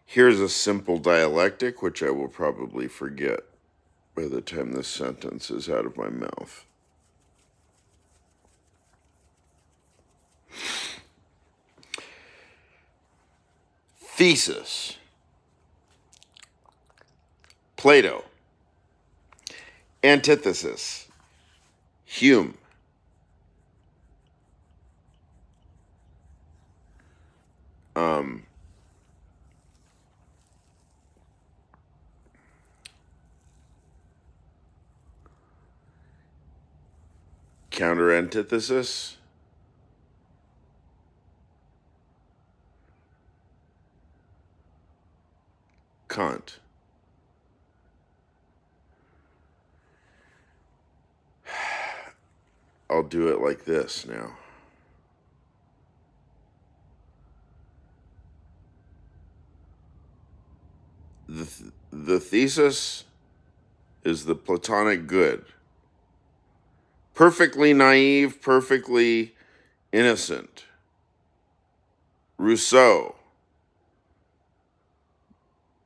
Here's a simple dialectic, which I will probably forget by the time this sentence is out of my mouth. Thesis. Plato. Antithesis. Hume. Counter antithesis. Kant. I'll do it like this now. The thesis is the Platonic good. Perfectly naive, perfectly innocent. Rousseau.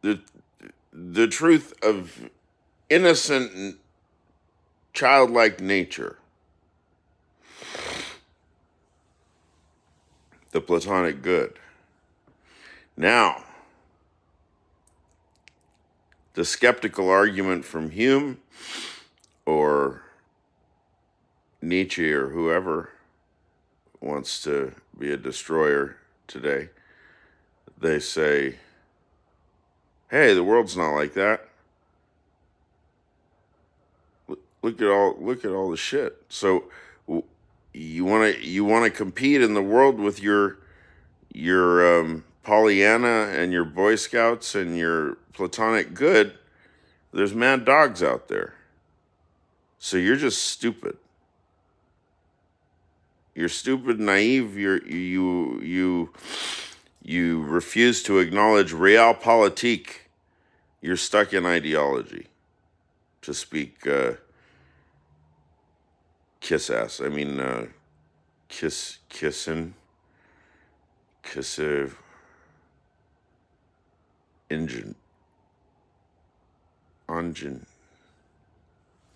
The truth of innocent, childlike nature. The Platonic good. Now, the skeptical argument from Hume or Nietzsche or whoever wants to be a destroyer today, they say, hey, the world's not like that. Look at all the shit. So you want to compete in the world with your Pollyanna and your Boy Scouts and your Platonic good. There's mad dogs out there. So you're just stupid. You're stupid, naive. You refuse to acknowledge realpolitik. You're stuck in ideology. To speak kiss-ass. I mean, kissing, engine,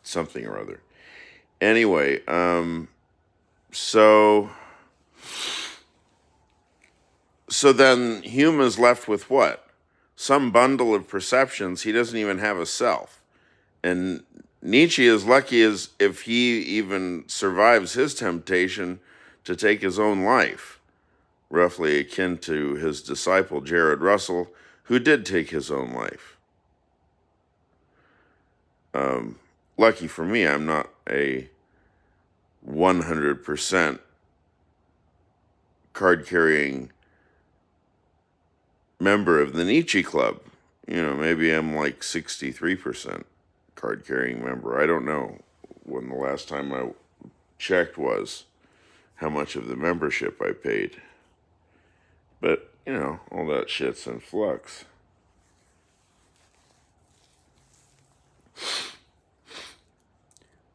something or other. Anyway, so then Hume is left with what? Some bundle of perceptions. He doesn't even have a self. And Nietzsche is lucky as if he even survives his temptation to take his own life, roughly akin to his disciple Jared Russell, who did take his own life. Lucky for me, I'm not a 100% card-carrying member of the Nietzsche Club. Maybe I'm like 63% card-carrying member. I don't know when the last time I checked was how much of the membership I paid. But, all that shit's in flux.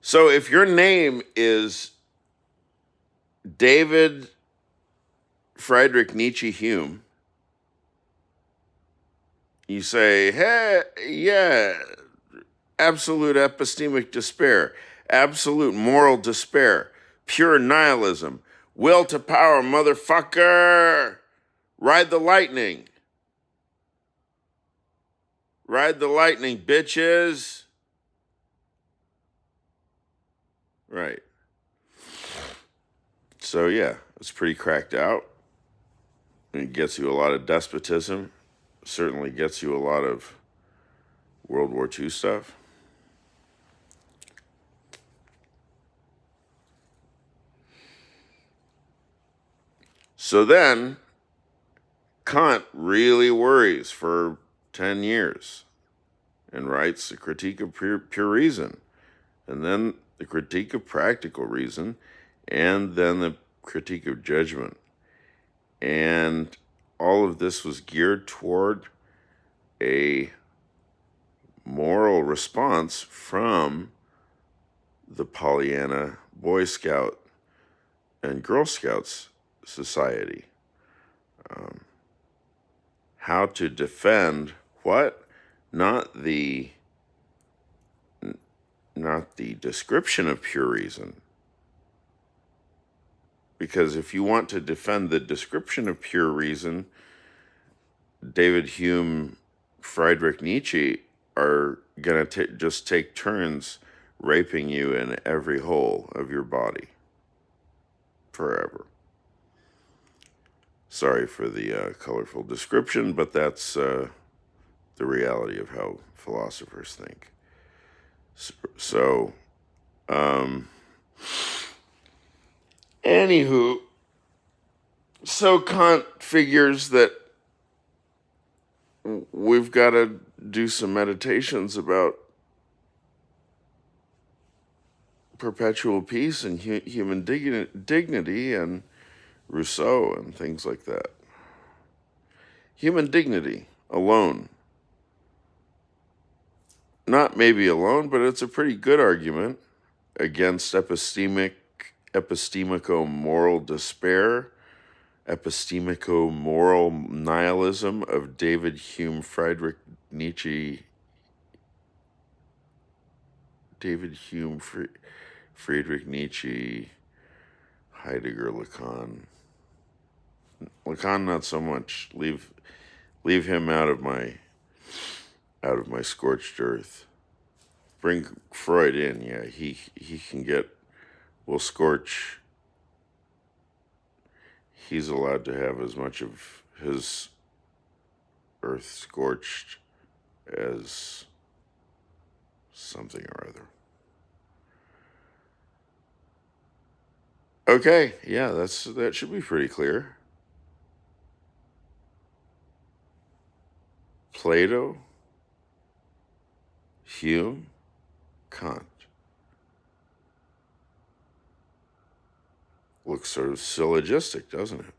So if your name is David Friedrich Nietzsche Hume, you say, hey, yeah, absolute epistemic despair, absolute moral despair, pure nihilism, will to power, motherfucker, ride the lightning. Ride the lightning, bitches. Right. So, yeah, it's pretty cracked out. It gets you a lot of despotism. Certainly gets you a lot of World War II stuff. So then, Kant really worries for 10 years and writes the Critique of Pure Reason, and then the Critique of Practical Reason, and then the Critique of Judgment. And all of this was geared toward a moral response from the Pollyanna Boy Scout and Girl Scouts society. how to defend what? Not the description of pure reason. Because if you want to defend the description of pure reason, David Hume, Friedrich Nietzsche are going to just take turns raping you in every hole of your body forever. Sorry for the colorful description, but that's the reality of how philosophers think. So anywho, so Kant figures that we've got to do some meditations about perpetual peace and human dignity and Rousseau and things like that. Human dignity alone. Not maybe alone, but it's a pretty good argument against epistemico-moral despair, epistemico-moral nihilism of David Hume, Friedrich Nietzsche, Friedrich Nietzsche, Heidegger, Lacan. Lacan, not so much. Leave him out of my scorched earth. Bring Freud in. Yeah, he can get. Will scorch. He's allowed to have as much of his earth scorched as something or other. Okay, yeah, that should be pretty clear. Plato, Hume, Kant. Looks sort of syllogistic, doesn't it?